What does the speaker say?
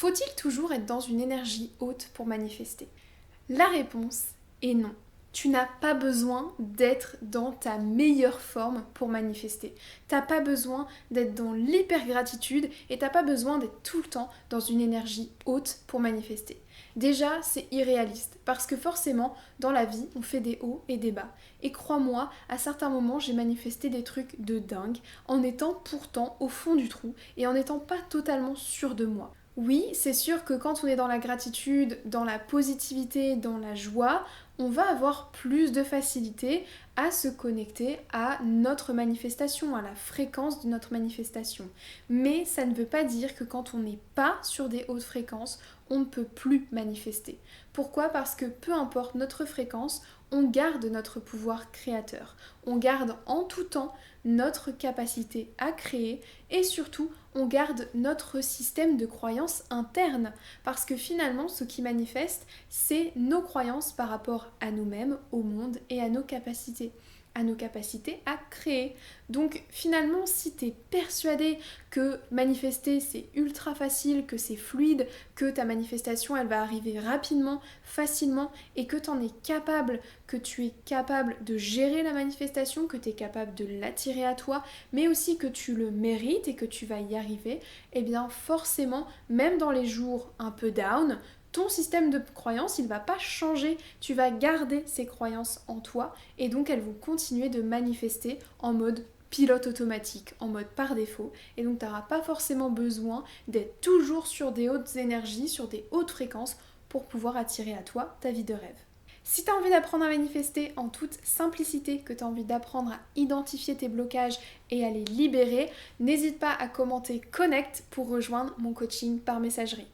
Faut-il toujours être dans une énergie haute pour manifester? La réponse est non. Tu n'as pas besoin d'être dans ta meilleure forme pour manifester. T'as pas besoin d'être dans l'hyper-gratitude et t'as pas besoin d'être tout le temps dans une énergie haute pour manifester. Déjà, c'est irréaliste parce que forcément, dans la vie, on fait des hauts et des bas. Et crois-moi, à certains moments, j'ai manifesté des trucs de dingue en étant pourtant au fond du trou et en n'étant pas totalement sûre de moi. Oui, c'est sûr que quand on est dans la gratitude, dans la positivité, dans la joie, on va avoir plus de facilité à se connecter à notre manifestation, à la fréquence de notre manifestation. Mais ça ne veut pas dire que quand on n'est pas sur des hautes fréquences, on ne peut plus manifester. Pourquoi? Parce que peu importe notre fréquence, on garde notre pouvoir créateur. On garde en tout temps notre capacité à créer et surtout on garde notre système de croyances interne parce que finalement ce qui manifeste c'est nos croyances par rapport à nous-mêmes, au monde et à nos capacités à créer. Donc finalement, si tu es persuadé que manifester c'est ultra facile, que c'est fluide, que ta manifestation elle va arriver rapidement, facilement et que tu en es capable, que tu es capable de gérer la manifestation, que tu es capable de l'attirer à toi, mais aussi que tu le mérites et que tu vas y arriver, eh bien forcément, même dans les jours un peu down, ton système de croyances, il ne va pas changer. Tu vas garder ces croyances en toi et donc elles vont continuer de manifester en mode pilote automatique, en mode par défaut. Et donc tu n'auras pas forcément besoin d'être toujours sur des hautes énergies, sur des hautes fréquences pour pouvoir attirer à toi ta vie de rêve. Si tu as envie d'apprendre à manifester en toute simplicité, que tu as envie d'apprendre à identifier tes blocages et à les libérer, n'hésite pas à commenter Connect pour rejoindre mon coaching par messagerie.